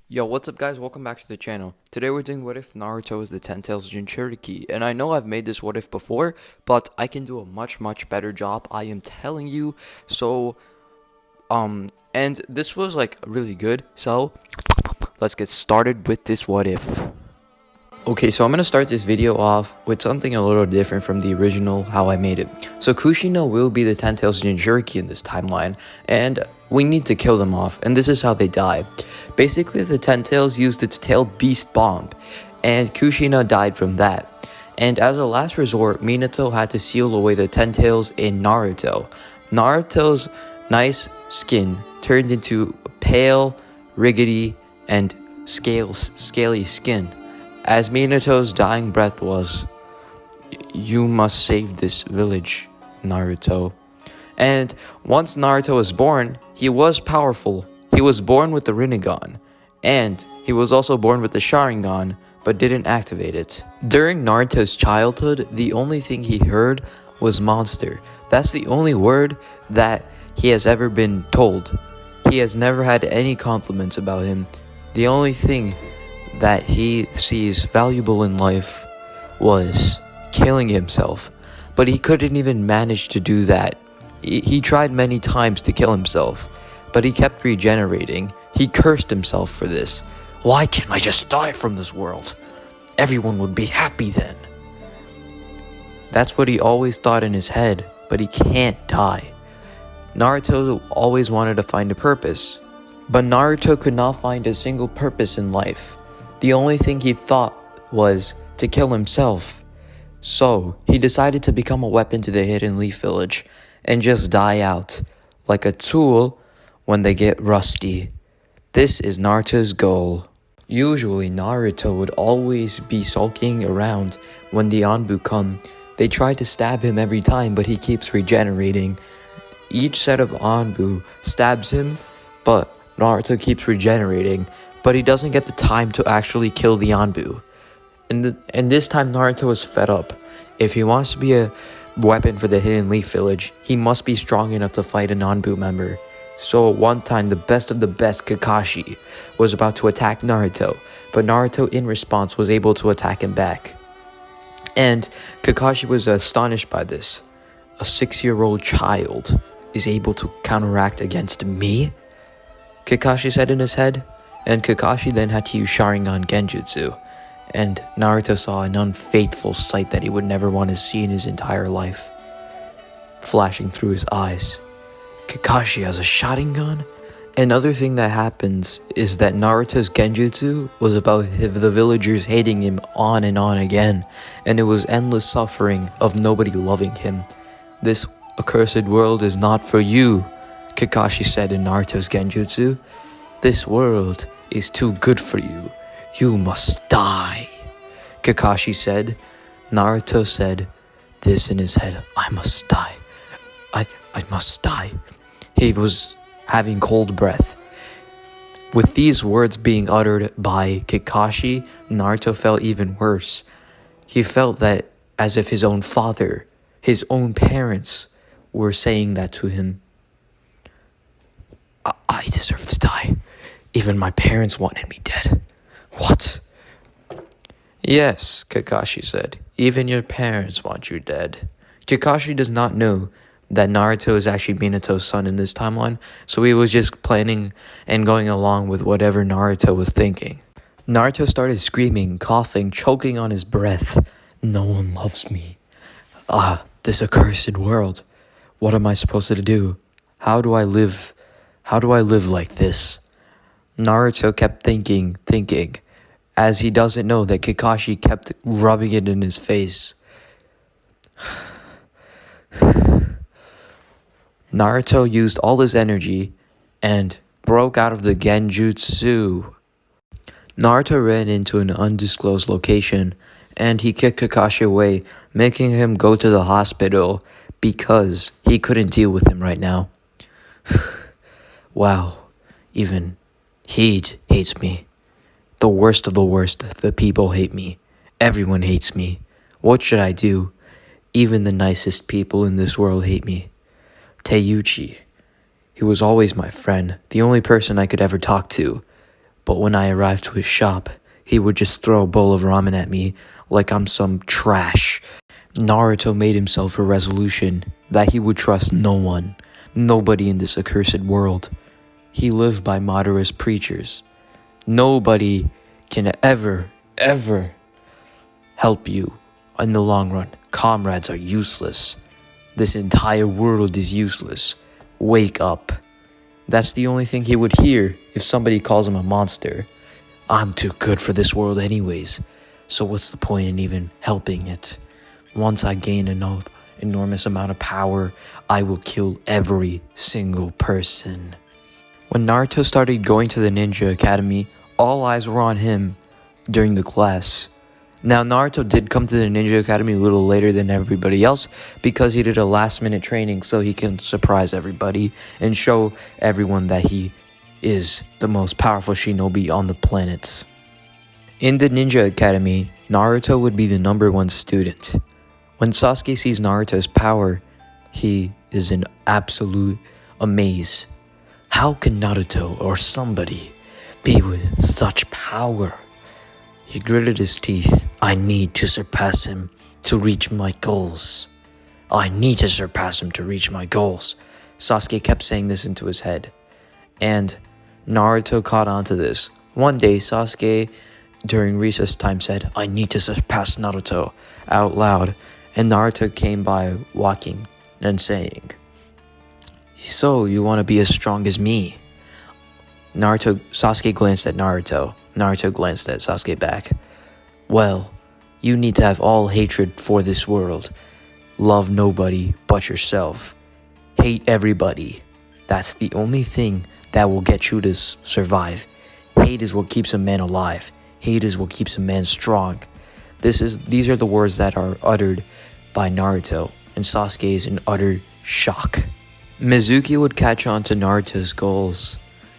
Yo, what's up guys? Welcome back to the channel. Today we're doing what if Naruto is the 10 Tails Jinchuriki. And I know I've made this what if before, but I can do a much better job, I am telling you. So, and this was like really good. So, let's get started with this what if. Okay, so I'm gonna start this video off with something a little different from the original, how I made it. So Kushina will be the 10 Tails Jinchuriki in this timeline, and we need to kill them off, and this is how they die. Basically, the 10 Tails used its tailed beast bomb, and Kushina died from that. And as a last resort, Minato had to seal away the 10 Tails in Naruto. Naruto's nice skin turned into pale, rickety, and scaly skin. As Minato's dying breath was, "You must save this village, Naruto." And once Naruto was born, he was powerful. He was born with the Rinnegan, and he was also born with the Sharingan, but didn't activate it. During Naruto's childhood, the only thing he heard was monster. That's the only word that he has ever been told. He has never had any compliments about him. The only thing that he sees valuable in life was killing himself, but he couldn't even manage to do that. He tried many times to kill himself, but he kept regenerating. He cursed himself for this. Why can't I just die from this world? Everyone would be happy then. That's what he always thought in his head, but he can't die. Naruto always wanted to find a purpose, but Naruto could not find a single purpose in life. The only thing he thought was to kill himself. So, he decided to become a weapon to the Hidden Leaf Village and just die out, like a tool when they get rusty. This is Naruto's goal. Usually, Naruto would always be sulking around when the Anbu come. They try to stab him every time, but he keeps regenerating. Each set of Anbu stabs him, but Naruto keeps regenerating. But he doesn't get the time to actually kill the Anbu. And this time Naruto is fed up. If he wants to be a weapon for the Hidden Leaf Village, he must be strong enough to fight an Anbu member. So one time the best of the best, Kakashi, was about to attack Naruto, but Naruto in response was able to attack him back. And Kakashi was astonished by this. A 6-year-old child is able to counteract against me? Kakashi said in his head. And Kakashi then had to use Sharingan Genjutsu, and Naruto saw an unfaithful sight that he would never want to see in his entire life, flashing through his eyes. Kakashi has a Sharingan? Another thing that happens is that Naruto's Genjutsu was about the villagers hating him on and on again, and it was endless suffering of nobody loving him. "This accursed world is not for you," Kakashi said in Naruto's Genjutsu. "This world is too good for you. You must die," Kakashi said. Naruto said this in his head. I must die. I must die. He was having cold breath. With these words being uttered by Kakashi, Naruto felt even worse. He felt that as if his own father, his own parents, were saying that to him. I deserve to die. Even my parents wanted me dead. What? Yes, Kakashi said. Even your parents want you dead. Kakashi does not know that Naruto is actually Minato's son in this timeline, so he was just planning and going along with whatever Naruto was thinking. Naruto started screaming, coughing, choking on his breath. No one loves me. This accursed world. What am I supposed to do? How do I live? How do I live like this? Naruto kept thinking, as he doesn't know that Kakashi kept rubbing it in his face. Naruto used all his energy and broke out of the Genjutsu. Naruto ran into an undisclosed location and he kicked Kakashi away, making him go to the hospital because he couldn't deal with him right now. Wow, even he hates me. The worst of the worst, the people hate me. Everyone hates me. What should I do? Even the nicest people in this world hate me. Teiuchi. He was always my friend, the only person I could ever talk to. but when I arrived to his shop, he would just throw a bowl of ramen at me like I'm some trash. Naruto made himself a resolution that he would trust no one, nobody in this accursed world. He lived by moderate preachers. Nobody can ever help you in the long run. Comrades are useless. This entire world is useless. Wake up. That's the only thing he would hear if somebody calls him a monster. I'm too good for this world anyways, so what's the point in even helping it? Once I gain an enormous amount of power, I will kill every single person. When Naruto started going to the Ninja Academy, all eyes were on him during the class. Now, Naruto did come to the Ninja Academy a little later than everybody else because he did a last-minute training so he can surprise everybody and show everyone that he is the most powerful shinobi on the planet. In the Ninja Academy, Naruto would be the #1 student. When Sasuke sees Naruto's power, he is in absolute amaze. How can Naruto or somebody be with such power? He gritted his teeth. I need to surpass him to reach my goals. I need to surpass him to reach my goals. Sasuke kept saying this into his head. And Naruto caught on to this. One day, Sasuke, during recess time, said, I need to surpass Naruto, out loud. And Naruto came by walking and saying, so, you want to be as strong as me? Sasuke glanced at Naruto. Naruto glanced at Sasuke back. Well, you need to have all hatred for this world. Love nobody but yourself. Hate everybody. That's the only thing that will get you to survive. Hate is what keeps a man alive. Hate is what keeps a man strong. These are the words that are uttered by Naruto, and Sasuke is in utter shock. Mizuki would catch on to Naruto's goals,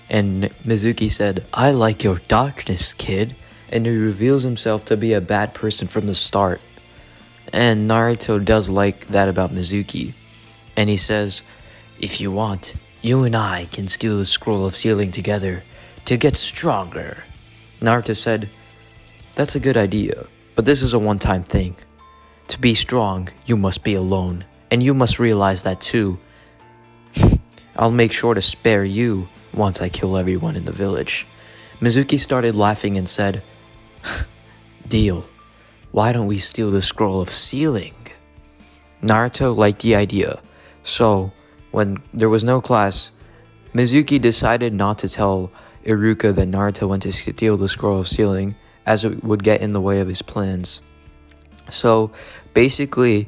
and Mizuki said, I like your darkness, kid, and he reveals himself to be a bad person from the start. And Naruto does like that about Mizuki, and he says, if you want, you and I can steal the scroll of sealing together to get stronger. Naruto said, that's a good idea, but this is a one-time thing. To be strong, you must be alone, and you must realize that too. I'll make sure to spare you once I kill everyone in the village. Mizuki started laughing and said, deal. Why don't we steal the scroll of sealing? Naruto liked the idea, so when there was no class, Mizuki decided not to tell Iruka that Naruto went to steal the scroll of sealing, as it would get in the way of his plans. So basically,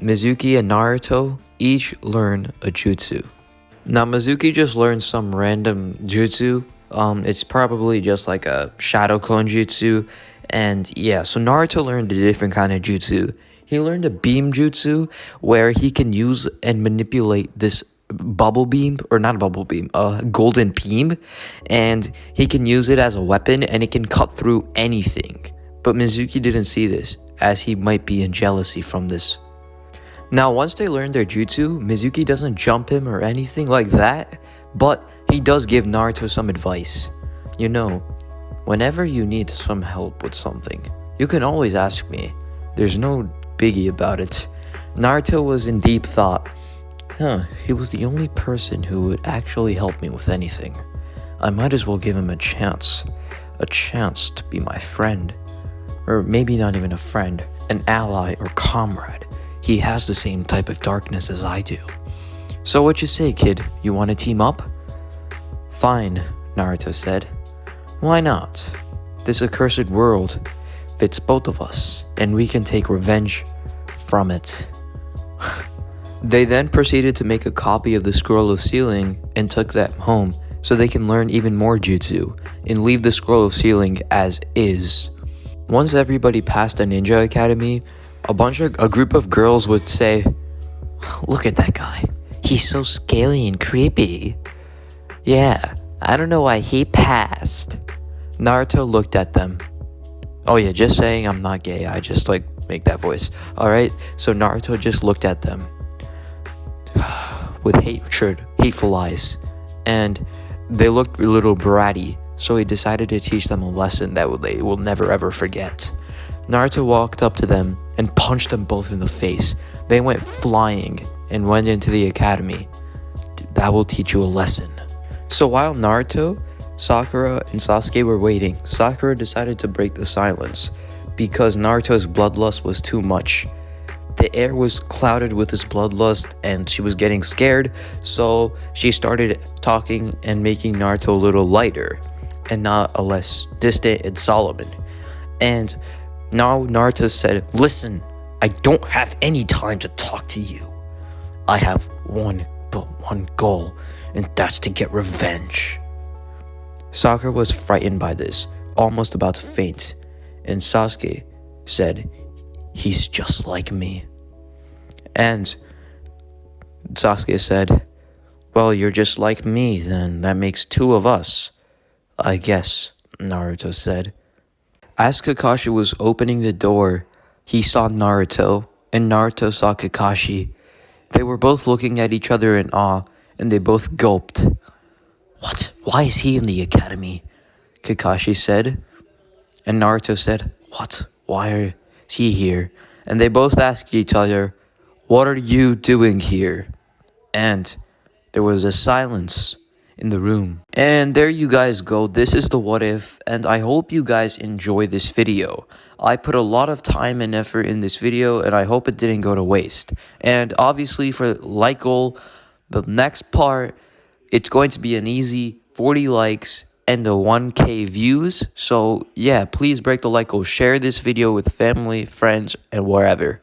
Mizuki and Naruto each learned a jutsu. Now Mizuki just learned some random jutsu. It's probably just like a shadow clone jutsu. And yeah, so Naruto learned a different kind of jutsu. He learned a beam jutsu where he can use and manipulate this bubble beam, or not a bubble beam, a golden beam, and he can use it as a weapon and it can cut through anything. But Mizuki didn't see this, as he might be in jealousy from this. Now once they learn their jutsu, Mizuki doesn't jump him or anything like that, but he does give Naruto some advice. You know, whenever you need some help with something, you can always ask me. There's no biggie about it. Naruto was in deep thought. He was the only person who would actually help me with anything. I might as well give him a chance to be my friend. Or maybe not even a friend, an ally or comrade. He has the same type of darkness as I do. So what you say, kid? You want to team up? Fine, Naruto said. Why not? This accursed world fits both of us, and we can take revenge from it. They then proceeded to make a copy of the scroll of sealing and took that home so they can learn even more jutsu and leave the scroll of sealing as is. Once everybody passed the Ninja Academy, a group of girls would say, look at that guy. He's so scaly and creepy. Yeah, I don't know why he passed. Naruto looked at them. Oh yeah, just saying I'm not gay. I just make that voice. Alright, so Naruto just looked at them with hateful eyes. And they looked a little bratty. so he decided to teach them a lesson that they will never ever forget. Naruto walked up to them and punched them both in the face. They went flying and went into the academy. That will teach you a lesson. So while Naruto, Sakura, and Sasuke were waiting, Sakura decided to break the silence because Naruto's bloodlust was too much. The air was clouded with his bloodlust and she was getting scared, so she started talking and making Naruto a little lighter and not a less distant and solemn. And now Naruto said, "Listen, I don't have any time to talk to you. I have one goal, and that's to get revenge." Sakura was frightened by this, almost about to faint, and Sasuke said, "He's just like me." And Sasuke said, "Well, you're just like me, then that makes two of us, I guess," Naruto said. As Kakashi was opening the door, he saw Naruto, and Naruto saw Kakashi. They were both looking at each other in awe, and they both gulped. "What? Why is he in the academy?" Kakashi said. And Naruto said, "What? Why is he here?" And they both asked each other, "What are you doing here?" And there was a silence in the room. And there you guys go. This is the what if, and I hope you guys enjoy this video. I put a lot of time and effort in this video, and I hope it didn't go to waste. And obviously for like goal, the next part, it's going to be an easy 40 likes and a 1K views. So yeah, please break the like goal. Share this video with family, friends, and wherever.